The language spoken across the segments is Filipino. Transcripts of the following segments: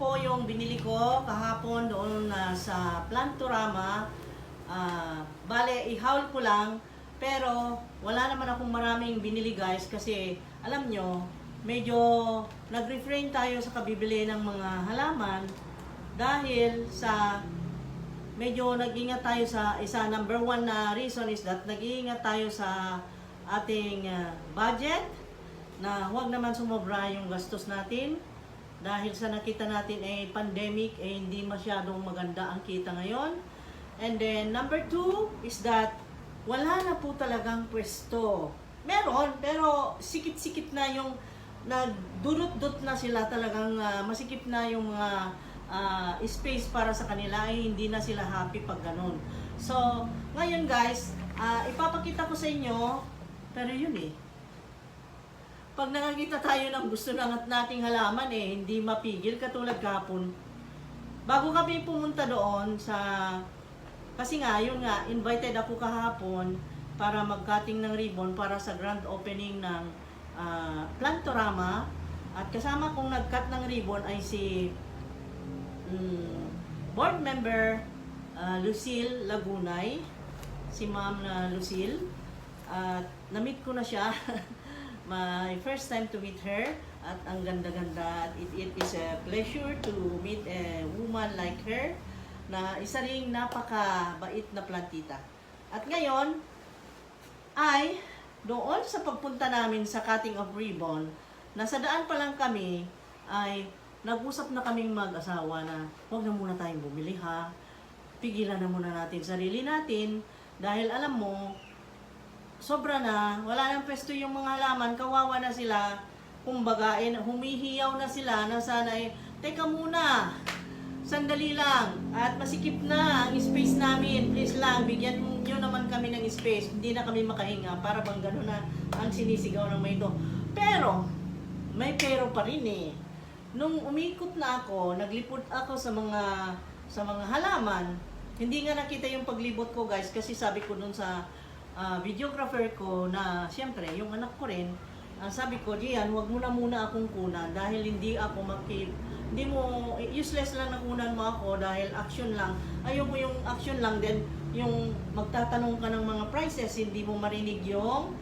po yung binili ko kahapon doon sa Plantorama. Bale, i-haul ko lang. Pero wala naman akong maraming binili guys kasi alam nyo, medyo nag-refrain tayo sa kabibili ng mga halaman dahil sa medyo nag-ingat tayo sa isa. Number one na reason is that nag-iingat tayo sa ating budget na huwag naman sumobra yung gastos natin dahil sa nakita natin ay pandemic hindi masyadong maganda ang kita ngayon. And then number two is that wala na po talagang pwesto. Meron, pero sikit-sikit na yung nagdurot-dot na sila talagang masikip na yung mga space para sa kanila ay hindi na sila happy pag ganun. So, ngayon guys, ipapakita ko sa inyo, pero yun pag nakakita tayo ng gusto ng nating halaman hindi mapigil katulad kahapon. Bago kami pumunta doon kasi nga, yun nga, invited ako kahapon para mag-cutting ng ribbon para sa grand opening ng Plantorama. At kasama kong nag-cut ng ribbon ay si board member Lucille Lagunay, si Ma'am Lucille. Na-meet ko na siya. My first time to meet her at ang ganda-ganda. It is a pleasure to meet a woman like her na isa ring napakabait na plantita. At ngayon ay doon sa pagpunta namin sa cutting of ribbon, nasa daan pa lang kami ay nag-usap na kaming mag-asawa na huwag na muna tayong bumili ha. Pigilan na muna natin sarili natin dahil alam mo sobra na, wala nang pwesto yung mga halaman, kawawa na sila. Kumbaga, humihiyaw na sila na sana teka muna, sandali lang, at masikip na ang space namin. Please lang, bigyan nyo naman kami ng space. Hindi na kami makahinga, para bang gano'n na ang sinisigaw ng mga ito. Pero, may pero pa rin Nung umikot na ako, naglipod ako sa mga halaman, hindi nga nakita yung paglibot ko guys, kasi sabi ko dun sa videographer ko na siyempre yung anak ko rin, sabi ko diyan wag mo na muna akong kunan dahil hindi ako hindi mo useless lang na kunan mo ako dahil action lang. Ayoko yung action lang din yung magtatanong ka ng mga prices, hindi mo marinig yung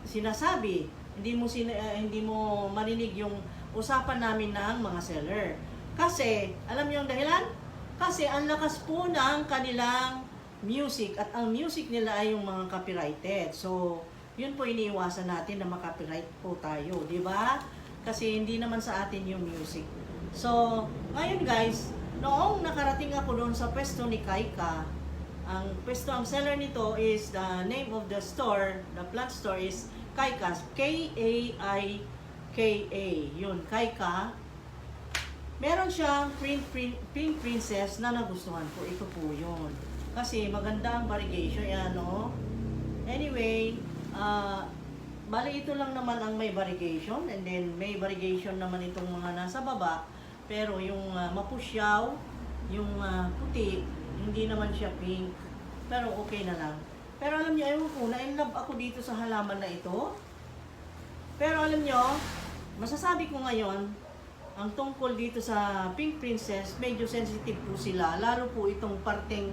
sinasabi, hindi mo marinig yung usapan namin ng mga seller. Kasi alam niyo yung dahilan? Kasi ang lakas po ng kanilang music at ang music nila ay yung mga copyrighted. So, yun po iniiwasan natin na makopyright po tayo, di ba? Kasi hindi naman sa atin yung music. So, ngayon guys, noong nakarating ako doon sa pwesto ni Kaika, ang seller nito is the name of the store, the plant store is Kaika's, K-A-I-K-A. Yun, Kaika. Meron siyang Pink Princess na nagustuhan ko. Ito po yun. Kasi maganda ang variegation yan, no? Anyway, bali ito lang naman ang may variegation, and then may variegation naman itong mga nasa baba, pero yung mapusyaw, yung puti, hindi naman siya pink, pero okay na lang. Pero alam niyo, ewan ko, na-in-love ako dito sa halaman na ito. Pero alam niyo, masasabi ko ngayon, ang tungkol dito sa Pink Princess, medyo sensitive po sila, lalo po itong parteng.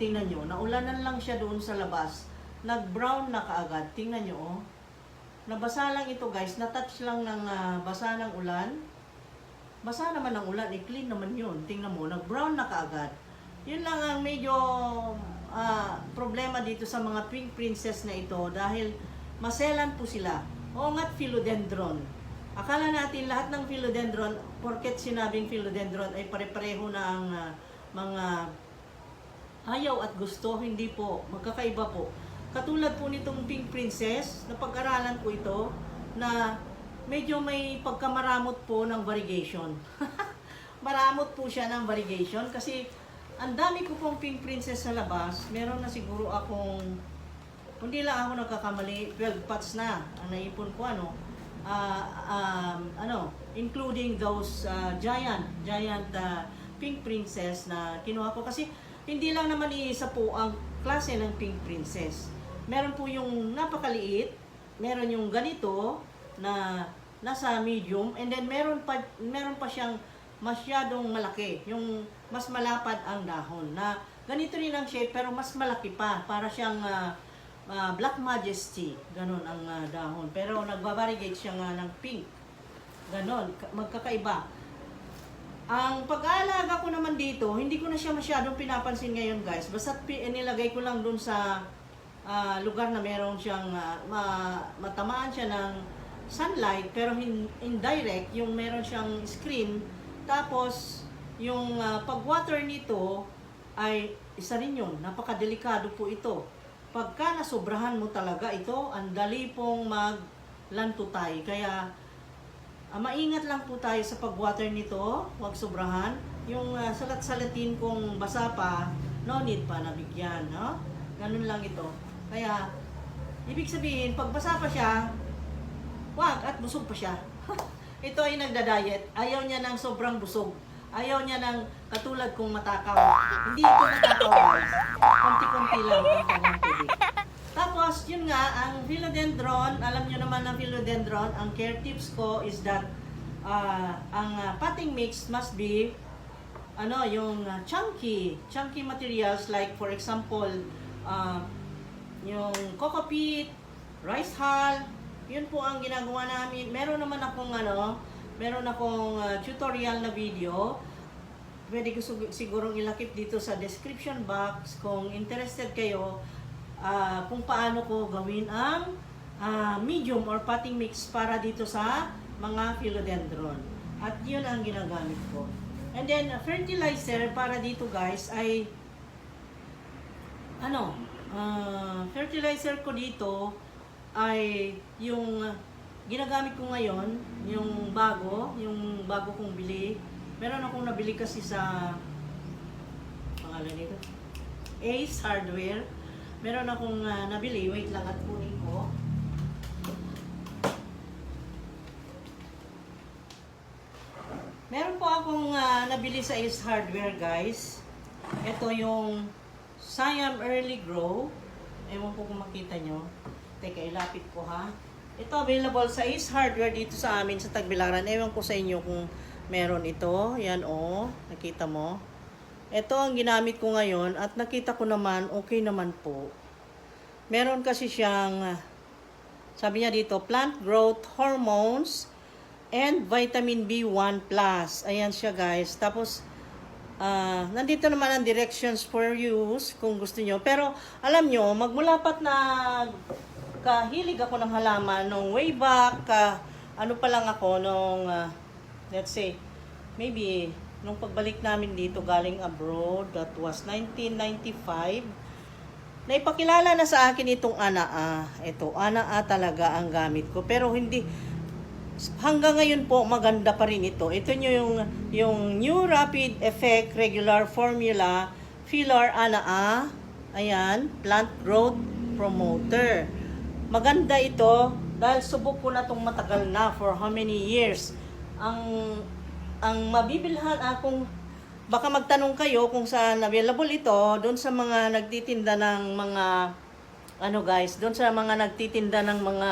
Tingnan nyo, naulanan lang siya doon sa labas. Nag-brown na kaagad. Tingnan nyo, nabasa lang ito guys. Na-touch lang ng basa ng ulan. Basa naman ng ulan, clean naman yun. Tingnan mo, nag-brown na kaagad. Yun lang ang medyo problema dito sa mga Pink Princess na ito dahil maselan po sila. Oo nga't philodendron. Akala natin lahat ng philodendron, porket sinabing philodendron ay pare-pareho na ang mga ayaw at gusto, hindi po, magkakaiba po. Katulad po nitong Pink Princess, napag-aralan ko ito, na medyo may pagkamaramot po ng variegation. Maramot po siya ng variegation kasi ang dami ko pong Pink Princess sa labas. Meron na siguro akong, hindi lang ako nagkakamali, 12 pots na ang naipon ko, including those giant Pink Princess na kinuha ko kasi hindi lang naman iisa po ang klase ng Pink Princess. Meron po yung napakaliit, meron yung ganito na nasa medium, and then meron pa siyang masyadong malaki. Yung mas malapad ang dahon. Na ganito rin ang shape pero mas malaki pa. Para siyang Black Majesty. Ganon ang dahon. Pero nagbabariegate siya nga ng pink. Ganon. Magkakaiba. Ang pag-aalaga ko naman dito, hindi ko na siya masyadong pinapansin ngayon guys. Basta nilagay ko lang dun sa lugar na meron siyang matamaan siya ng sunlight pero indirect, yung meron siyang screen. Tapos yung pag-water nito ay isa rin yun, napakadelikado po ito. Pagka nasobrahan mo talaga ito, ang dali pong maglantutay. Kaya maingat lang po tayo sa pag-water nito, huwag sobrahan. Yung salat-salatin kung basa pa, no need pa nabigyan, no? Ganun lang ito. Kaya, ibig sabihin, pag basa pa siya, wag at busog pa siya. Ito ay nagda-diet. Ayaw niya ng sobrang busog. Ayaw niya ng katulad kong matakaw. Hindi ito matakaw guys. Konti-konti lang ang kanyang tubig. Tapos, yun nga, ang philodendron, alam nyo naman ang philodendron, ang care tips ko is that ang potting mix must be yung chunky materials like for example, yung coco peat, rice hull, yun po ang ginagawa namin. Meron akong tutorial na video. Pwede ko sigurong ilakip dito sa description box kung interested kayo kung paano ko gawin ang medium or potting mix para dito sa mga philodendron. At yun ang ginagamit ko. And then fertilizer para dito guys ay fertilizer ko dito ay yung ginagamit ko ngayon, yung bago kong bili. Meron akong nabili kasi sa pangalan nito, Ace Hardware. Meron akong nabili, wait lang at kunin ko. Meron po akong nabili sa Ace Hardware guys. Ito yung Siam Early Grow. Ewan ko kung makita nyo. Teka, ilapit ko ha. Ito available sa Ace Hardware dito sa amin sa Tagbilaran. Ewan ko sa inyo kung meron ito. Yan o. Nakita mo. Ito ang ginamit ko ngayon at nakita ko naman okay naman po. Meron kasi siyang sabi niya dito, plant growth hormones and vitamin B1+. Ayan siya guys. Tapos nandito naman ang directions for use kung gusto nyo. Pero alam nyo, magmula pat na kahilig ako ng halaman nung way back, ano pa lang ako nung let's say maybe nung pagbalik namin dito galing abroad, that was 1995. Naipakilala na sa akin itong Anaa. Ito, Anaa talaga ang gamit ko. Pero hindi, hanggang ngayon po, maganda pa rin ito. Ito yung New Rapid Effect Regular Formula Filler Anaa. Ayan, Plant Growth Promoter. Maganda ito dahil subok ko na itong matagal na for how many years. Ang mabibilhan akong, baka magtanong kayo kung saan available ito, doon sa mga nagtitinda ng mga, doon sa mga nagtitinda ng mga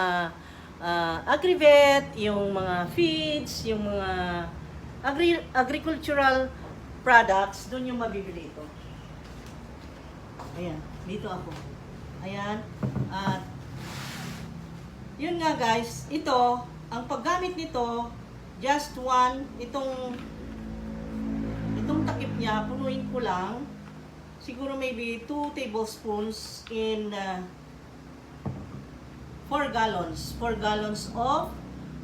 agri-vet, yung mga feeds, yung mga agricultural products, doon yung mabibili ito. Ayan, dito ako. Ayan, at yun nga guys, ito, ang paggamit nito, just one, itong takip niya, punuin ko lang. Siguro maybe 2 tablespoons in 4 gallons. 4 gallons of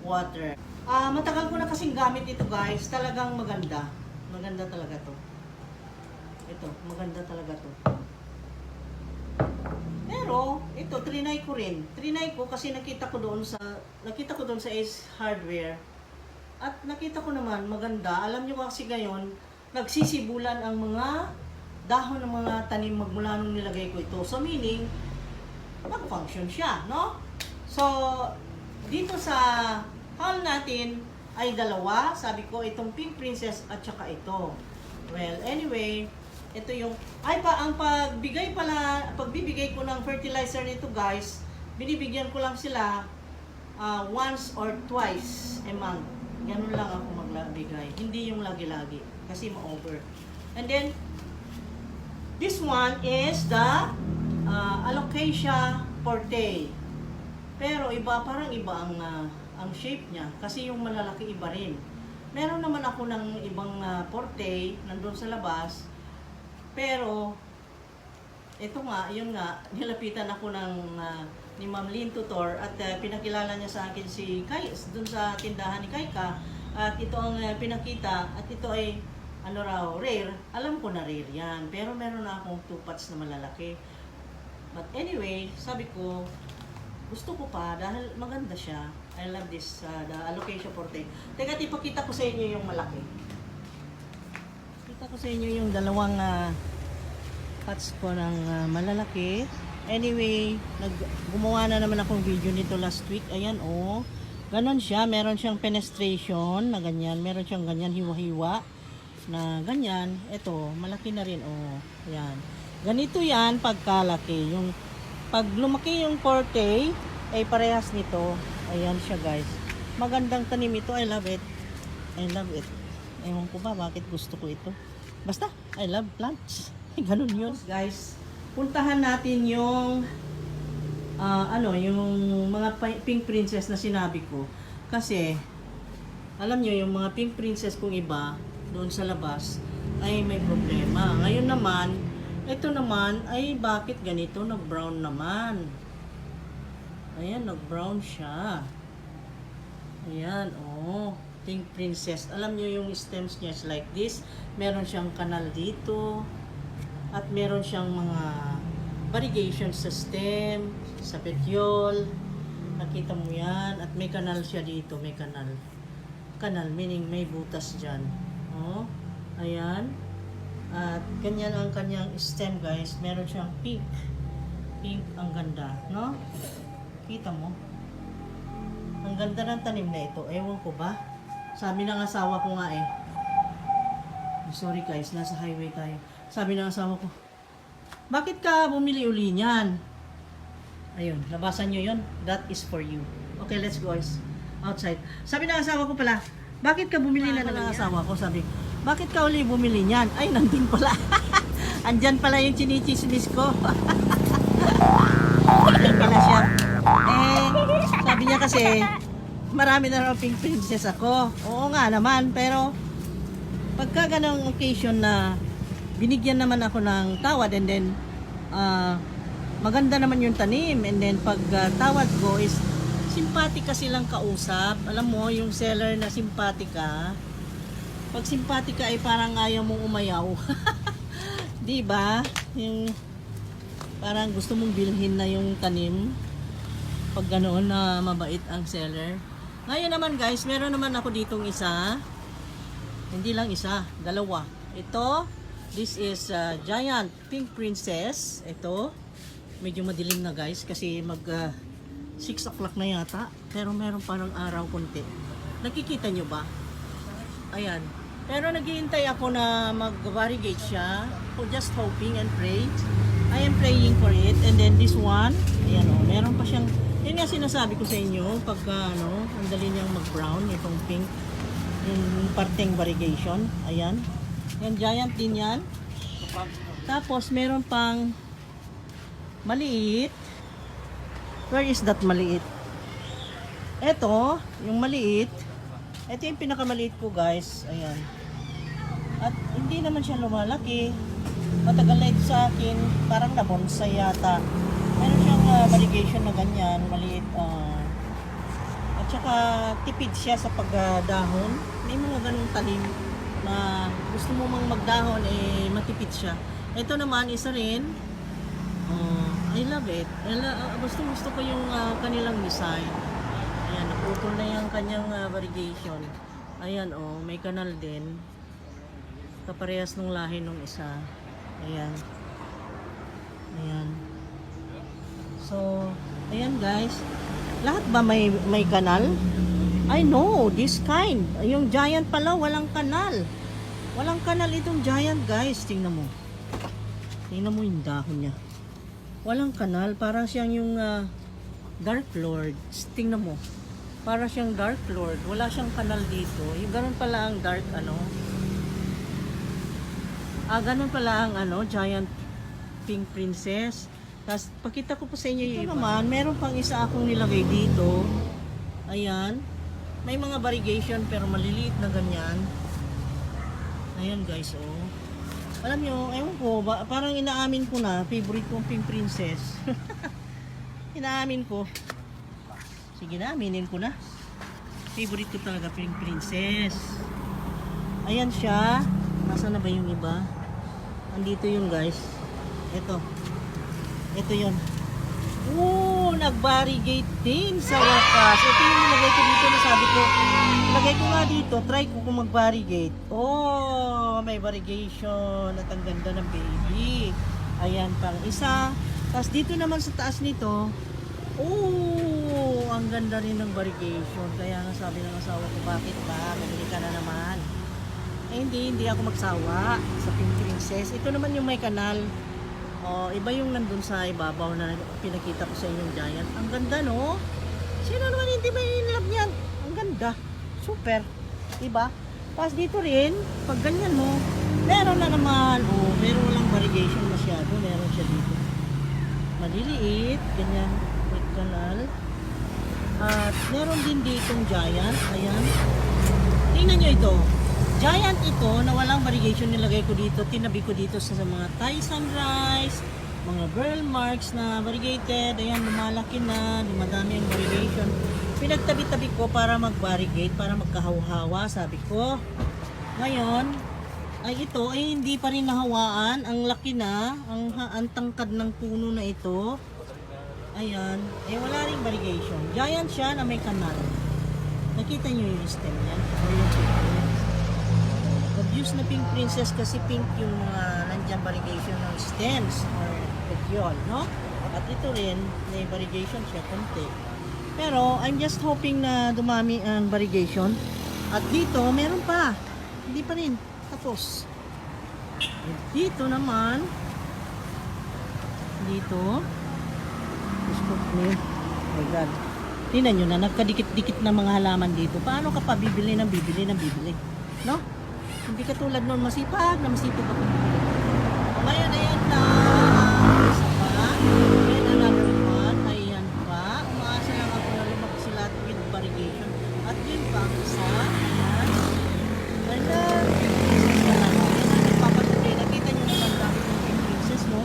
water. Matagal ko na kasing gamit ito guys. Talagang maganda. Maganda talaga to. Ito, maganda talaga to. Pero, ito, trinay ko rin. Trinay ko kasi nakita ko doon sa Ace Hardware. At nakita ko naman, maganda. Alam nyo kasi ngayon, nagsisibulan ang mga dahon ng mga tanim magmula nung nilagay ko ito. So, meaning, nag-function siya, no? So, dito sa haul natin ay dalawa. Sabi ko, itong Pink Princess at saka ito. Well, anyway, ito yung, ang pagbibigay ko ng fertilizer nito guys, binibigyan ko lang sila once or twice a month. Ganun lang ako magbigay. Hindi yung lagi-lagi. Kasi ma-over. And then, this one is the Alocasia forte. Pero iba, parang iba ang shape niya. Kasi yung malalaki iba rin. Meron naman ako ng ibang forte nandun sa labas. Pero, ito nga, yun nga, nilapitan ako ni Ma'am Lynn Tutor at pinakilala niya sa akin si Kai dun sa tindahan ni Kaika. At ito ang pinakita at ito ay ano raw, rare. Alam ko na rare yan. Pero meron na akong 2 pots na malalaki. But anyway, sabi ko, gusto ko pa dahil maganda siya. I love this, the Alocasia forte. Teka, ipakita ko sa inyo yung malaki. Kita ko sa inyo yung dalawang pots ko ng malalaki. Anyway, gumawa na naman akong video nito last week. Ayan, oh. Ganon siya. Meron siyang penetration na ganyan. Meron siyang ganyan, hiwa-hiwa na ganyan. Ito, malaki na rin, oh. Ayan. Ganito yan pagkalaki. Yung, pag lumaki yung forte, ay parehas nito. Ayan siya, guys. Magandang tanim ito. I love it. I love it. Ewan ko ba bakit gusto ko ito. Basta, I love plants. Ganun yun. Guys, puntahan natin yung yung mga pink princess na sinabi ko. Kasi, alam nyo, yung mga pink princess kong iba, doon sa labas, ay may problema. Ngayon naman, ito naman, ay bakit ganito? Nag-brown naman. Ayan, nag-brown siya. Ayan, oh. Pink princess. Alam nyo yung stems niya is like this. Meron siyang kanal dito. At meron siyang mga variegation sa stem, sa petiole. Nakita mo yan. At may kanal siya dito. May kanal. Kanal, meaning may butas dyan. Oh, ayan. At ganyan ang kanyang stem, guys. Meron siyang pink. Pink, ang ganda, no? Kita mo? Ang ganda ng tanim na ito. Ewan ko ba? Sabi ng asawa ko nga eh. Sorry guys, nasa highway tayo. Sabi ng asawa ko, bakit ka bumili uli niyan? Ayun, labasan nyo yun. That is for you. Okay, let's go guys. Outside. Sabi ng asawa ko pala, bakit ka bumili na ng asawa ko? Sabi, bakit ka uli bumili niyan? Ay, nandun pala. Andyan pala yung chinichismis ko. Andyan pala siya. Sabi niya kasi, marami na raw pink princess ako. Oo nga naman, pero pagka ganong occasion na binigyan naman ako ng tawad and then maganda naman yung tanim and then pag tawad ko is simpatika silang kausap. Alam mo, yung seller na simpatika, pag simpatika ay parang ayaw mong umayaw. Di ba? Yung parang gusto mong bilhin na yung tanim pag ganoon na mabait ang seller. Ngayon naman guys, meron naman ako ditong isa. Hindi lang isa, dalawa. Ito, this is giant pink princess. Ito, medyo madilim na guys kasi mag 6 o'clock na yata. Pero meron parang araw konti. Nakikita nyo ba? Ayan. Pero naghihintay ako na mag-variegate siya. Just hoping and pray. I am praying for it. And then this one, ayan o, meron pa siyang, yun nga sinasabi ko sa inyo, pagka ang dali niyang mag-brown, itong pink, yung parteng variegation. Ayan. Yan, giant din yan. Tapos, meron pang maliit. Where is that maliit? Ito, yung maliit. Ito yung pinakamaliit ko guys. Ayan. At hindi naman siya lumalaki. Matagal na ito sa akin. Parang nabonsay yata. Meron siyang variegation na ganyan. Maliit. At saka tipid siya sa pagdahon. May mga ganong tanim na gusto mo mang magdahon matipid siya. Ito naman isa rin. I love it. Gusto ko yung kanilang design. Ayan, naputol na yung kanyang variegation. Ayan, may kanal din. Kaparehas nung lahi nung isa. Ayan. Ayan. So, ayan guys. Lahat ba may kanal? I know, this kind. Yung giant pala, walang kanal. Walang kanal itong giant guys. Tingnan mo. Tingnan mo yung dahon niya. Walang kanal. Parang siyang yung Dark Lord. Tingnan mo. Para siyang Dark Lord. Wala siyang kanal dito. Yung ganun pala ang dark ano. Ganun pala ang ano, giant pink princess. Tapos pakita ko po sa inyo yung iba. Naman, meron pang isa akong nilagay dito. Ayan. May mga variegation pero maliliit na ganyan. Ayan guys, oh. Alam nyo, ewan ko, parang inaamin ko na, favorite kong pink princess. Inaamin ko. Sige na, aminin ko na. Favorite ko talaga pink princess. Ayan siya. Nasaan na ba yung iba? Andito yung guys. Ito. Ito yun. Nag-variegate din sa wakas. Ito yung nilagay ko dito na sabi ko. Lagay ko nga dito. Try ko kung mag-variegate. May variegation. At ang ganda ng baby. Ayan pang isa. Tapos dito naman sa taas nito. Ang ganda rin ng variegation. Kaya nga sabi ng asawa ko, bakit ba? Bumili ka na naman. Hindi ako magsawa sa pink princess. Ito naman yung may kanal. Iba yung nandun sa ibabaw na pinakita ko sa inyong giant. Ang ganda, no? Sino naman hindi may love niyan? Ang ganda. Super. Diba? Tapos dito rin, pag ganyan mo, meron na naman. Pero walang variegation masyado. Meron siya dito. Maliliit. Ganyan. With kanal. At meron din ditong giant. Ayan. Tingnan nyo ito. Giant ito na walang variegation nilagay ko dito. Tinabi ko dito sa mga Thai sunrise, mga burl marks na variegated. Ayan, lumalaki na. Dumadami ang variegation. Pinagtabi-tabi ko para mag-variegate, para magkahaw-hawa, sabi ko. Ngayon, ito ay hindi pa rin nahawaan. Ang laki na. Ang tangkad ng puno na ito. Ayan. Wala ring variegation. Giant siya na may kanal. Nakita nyo yung stem yan? O yung obvious na pink princess kasi pink yung nandiyan variegation ng stems or petiole, no? At ito rin, may variegation siya, konti. Pero, I'm just hoping na dumami ang variegation. At dito, meron pa. Hindi pa rin. Tapos. Dito naman, dito, oh my God. Tingnan nyo na, nagkadikit-dikit na mga halaman dito. Paano ka pa bibili ng bibili? No? Hindi katulad noon masipag ako bibili. Ngayon, ayan na. Isa pa. Ayan, another one. Ayan pa. Umaasa lang ako na lumaki sila with variegation. At yun pa, isa. Ayan. Ayan. Nagpapatuloy. Nakita nyo naman dami kong pink princess, no?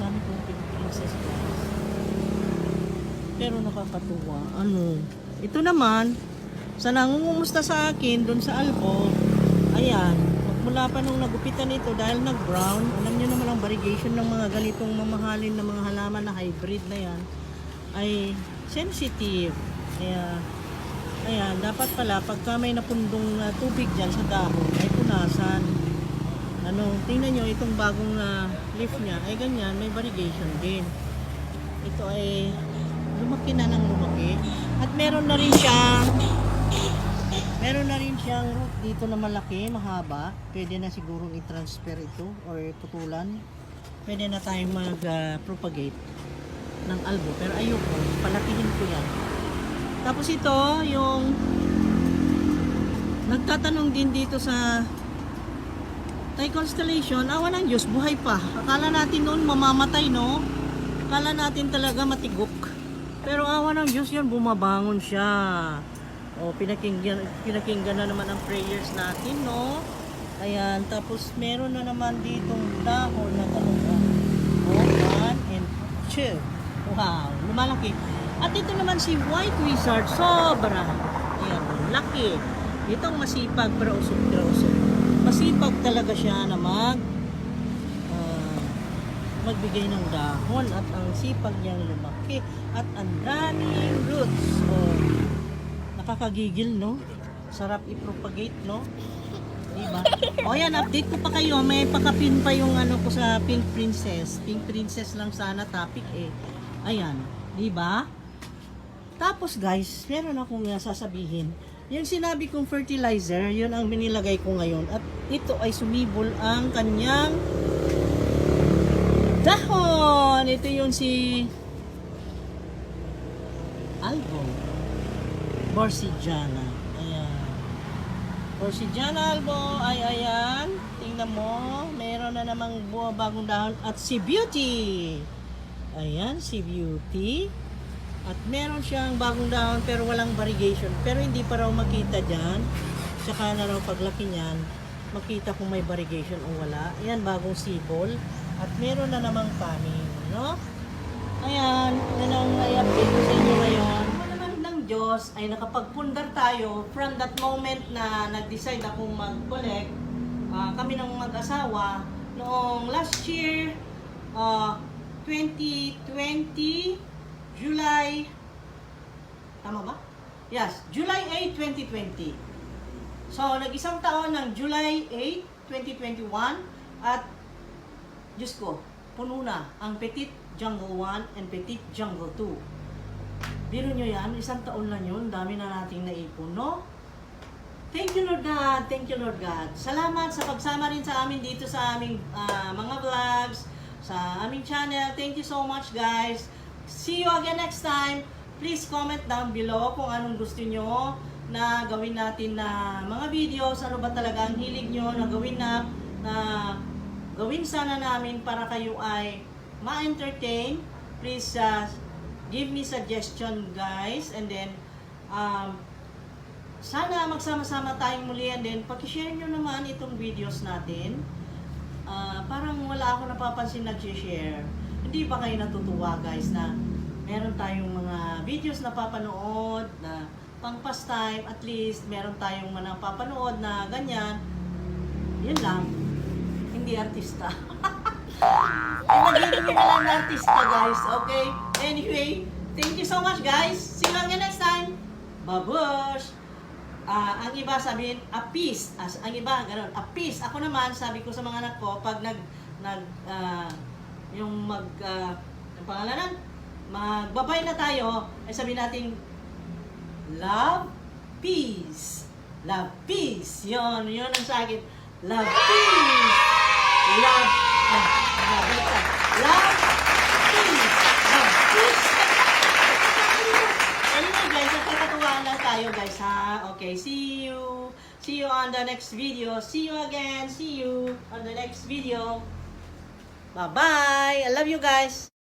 Dami kong pink princess. Pero nakakatuwa. Ito naman, sa nangungumusta sa akin doon sa Alpo, ayan, mula pa nung nagupitan ito dahil nag-brown, alam nyo naman ang variegation ng mga ganitong mamahalin na mga halaman na hybrid na yan, ay sensitive. Kaya, ayan, dapat pala, pagka may napundong tubig dyan sa dahon, ay punasan. Tingnan nyo, itong bagong leaf niya, ay ganyan, may variegation din. Ito ay lumaki na ng lumaki. At meron na rin siyang root dito na malaki, mahaba. Pwede na sigurong i-transfer ito or putulan. Pwede na tayong mag-propagate ng albo. Pero ayoko, palakihin ko yan. Tapos ito, yung nagtatanong din dito sa Thai Constellation, awa ng Diyos, buhay pa. Akala natin noon mamamatay, no? Akala natin talaga matigok. Pero awa ng Diyos yan, bumabangon siya. Pinakinggan na naman ang prayers natin, no? Ayan, tapos meron na naman ditong dahon na talaga. 1 and 2. Wow, lumalaki. At ito naman si White Wizard, sobra. Ayan, laki. Itong masipag, pero usok. Masipag talaga siya na magbigay ng dahon at ang sipag niyang lumaki at ang daming roots. Nakakagigil, no? Sarap i-propagate, no? Diba? Yan, update ko pa kayo. May pakapin pa yung ko sa Pink Princess. Pink Princess lang sana topic Ayan, diba? Tapos guys, meron akong sasabihin. Yung sinabi kong fertilizer, yun ang binilagay ko ngayon. At ito ay sumibol ang kanyang dahon. Ito yung si Albo. Borsigiana. Ayan. Borsigiana albo ay ayan. Tingnan mo. Meron na namang bagong dahon. At si Beauty. Ayan, si Beauty. At meron siyang bagong dahon pero walang variegation. Pero hindi pa raw makita dyan. Tsaka na raw paglaki niyan, makita kung may variegation o wala. Ayan, bagong sibol. At meron na namang kanin. No? Ayan, yan ang i-update ko sa inyo ngayon. Naman ng Diyos ay nakapagpundar tayo from that moment na nag-decide akong mag-collect. Kami ng mag-asawa noong last year, 2020, July, tama ba? Yes, July 8, 2020. So, nag-isang taon ng July 8, 2021 at Diyos ko, puno na ang Petit Jungle 1 and Petit Jungle 2. Biro nyo yan, isang taon lang yun, dami na nating naipon, no? Thank you Lord God, thank you Lord God. Salamat sa pagsama rin sa amin dito sa aming mga vlogs, sa aming channel. Thank you so much guys. See you again next time. Please comment down below kung anong gusto nyo na gawin natin na mga videos. Ano ba talaga ang hilig nyo na gawin gawin sana namin para kayo ay ma-entertain. Please give me suggestion guys. And then, sana magsama-sama tayong muli. And then, pakishare nyo naman itong videos natin. Parang wala ako napapansin nag-share. Hindi ba kayo natutuwa guys na meron tayong mga videos na papanood na pang pastime, at least meron tayong mga napapanood na ganyan. Yun lang. Hindi artista. Nagiging na lang na artista guys. Okay? Anyway, thank you so much guys. See you again next time. Babush! Ang iba sabihin, a piece. Ang iba, gano'n, a piece. Ako naman, sabi ko sa mga anak ko, pag ang pangalanan, magbabay na tayo, ay sabihin natin, love, peace. Love, peace. Yun ang sa akin. Love, peace. Love, love, peace. Love, peace. Anyway guys, nagkakatuwaan lang tayo guys ha. Okay, see you. See you on the next video. See you again. See you on the next video. Bye-bye. I love you guys.